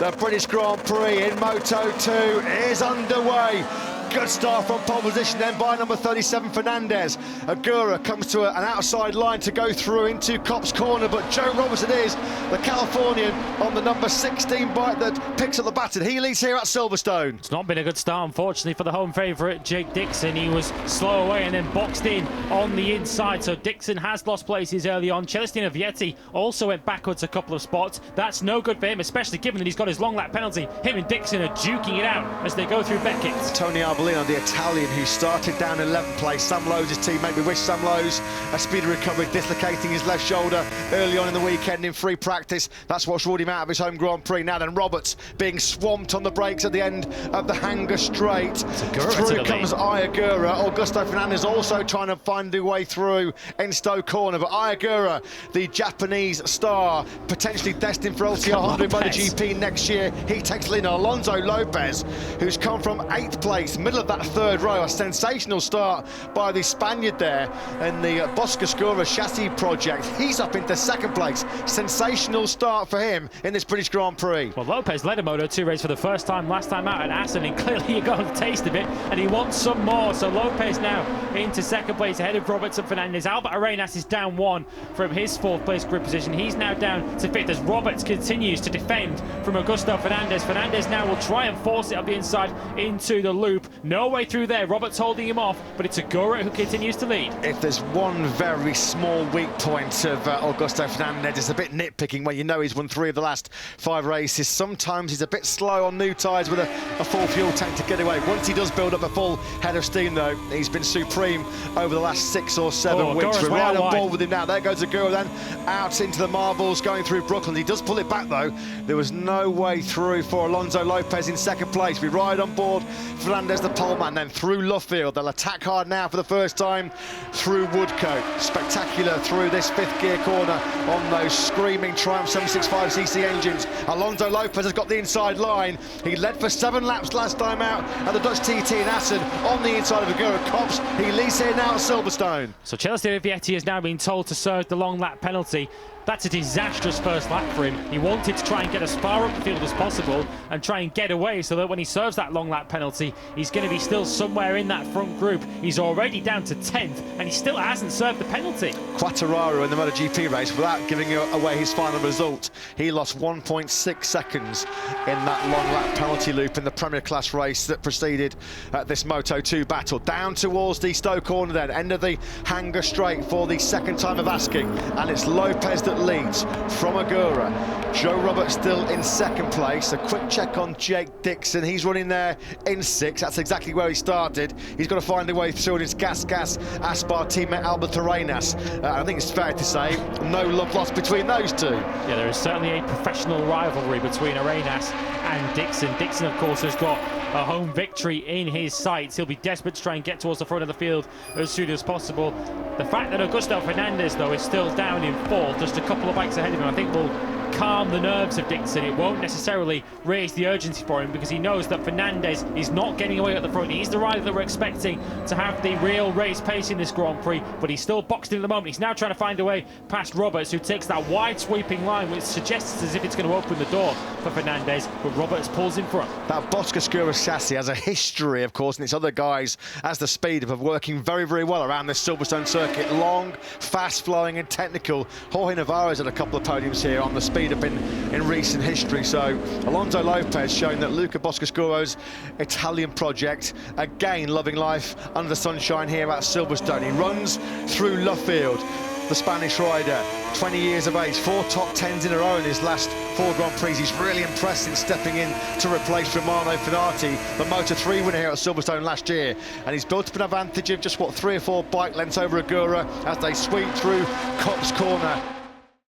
The British Grand Prix in Moto2 is underway. Good start from pole position then by number 37, Fernandez. Augusto comes to an outside line to go through into Copse corner, but Joe Roberts it is, the Californian, on the number 16 bike that picks up the baton. He leads here at Silverstone. It's not been a good start, unfortunately, for the home favourite, Jake Dixon. He was slow away and then boxed in on the inside, so Dixon has lost places early on. Celestino Vietti also went backwards a couple of spots. That's no good for him, especially given that he's got his long lap penalty. Him and Dixon are duking it out as they go through Beckett. Tony Arbolino, the Italian, who started down in 11th place. Sam Lowe's his teammate. We wish Sam Lowe's a speedy recovery, dislocating his left shoulder early on in the weekend in free practice. That's what's ruled him out of his home Grand Prix. Now then, Roberts being swamped on the brakes at the end of the Hanger Straight. Through comes Augusto. Augusto Fernandez also trying to find a way through in Stowe corner, but Augusto, the Japanese star, potentially destined for LTR 100 MotoGP next year, he takes lead on Alonso Lopez, who's come from 8th place, middle of that third row. A sensational start by the Spaniard there in the Boscoscura chassis project. He's up into 2nd place. Sensational start for him in this British Grand Prix. Well, Lopez led a Moto2 race for the first time last time out at Assen, and clearly he got a taste of it and he wants some more. So Lopez now into 2nd place ahead of Roberts and Fernandez. Albert Arenas is down 1 from his 4th place grid position. He's now down to 5th as Roberts continues to defend from Augusto Fernandez. Fernandez now will try and force it up the inside into the loop. No way through there. Roberts holding him off, but it's Augusto who continues to lead. If there's one very small weak point of Augusto Fernandez, it's a bit nitpicking when you know he's won 3 of the last 5 races. Sometimes he's a bit slow on new tyres with a full fuel tank to get away. Once he does build up a full head of steam, though, he's been supreme over the last 6 or 7 weeks. We're right on board with him now. There goes Augusto then out into the marbles, going through Brooklyn. He does pull it back, though. There was no way through for Alonso Lopez in 2nd place. We ride on board Fernandez, the poleman, then through Luffield. They'll attack hard now for the first time through Woodcote. Spectacular through this 5th gear corner on those screaming Triumph 765cc engines. Alonso Lopez has got the inside line. He led for 7 laps last time out at the Dutch TT in Assen on the inside of Augusto. Copse, he leads here now at Silverstone. So Celestino Vietti has now been told to serve the long lap penalty. That's a disastrous first lap for him. He wanted to try and get as far up the field as possible and try and get away so that when he serves that long lap penalty, he's going to be still somewhere in that front group. He's already down to 10th and he still hasn't served the penalty. Quartararo in the MotoGP race, without giving away his final result, he lost 1.6 seconds in that long lap penalty loop in the Premier Class race that preceded this Moto2 battle. Down towards the Stowe corner then, end of the Hanger Straight for the 2nd time of asking, and it's Lopez that leads from Augusto. Joe Roberts still in 2nd place. A quick check on Jake Dixon. He's running there in 6th. That's exactly where he started. He's got to find a way through, and his Gas Aspar teammate Albert Arenas. I think it's fair to say no love lost between those two. Yeah, there is certainly a professional rivalry between Arenas and Dixon. Dixon, of course, has got a home victory in his sights. He'll be desperate to try and get towards the front of the field as soon as possible. The fact that Augusto Fernandez, though, is still down in 4th, just a couple of bikes ahead of him, I think will calm the nerves of Dixon. It won't necessarily raise the urgency for him because he knows that Fernandez is not getting away at the front. He's the rider that we're expecting to have the real race pace in this Grand Prix, but he's still boxed in at the moment. He's now trying to find a way past Roberts, who takes that wide sweeping line, which suggests as if it's going to open the door for Fernandez, but Roberts pulls in front. That Boscoscura chassis has a history, of course, and its other guys as the speed of working very, very well around this Silverstone circuit. Long, fast-flowing and technical. Jorge Navarro's had a couple of podiums here on the speed up in recent history. So Alonso Lopez showing that Luca Boscoscura's Italian project, again loving life under the sunshine here at Silverstone. He runs through Luffield, the Spanish rider, 20 years of age, 4 top 10s in a row in his last 4 Grand Prix. He's really impressed in stepping in to replace Romano Fenati, the Moto3 winner here at Silverstone last year. And he's built up an advantage of just, 3 or 4 bike lengths over Augusto as they sweep through Copse corner.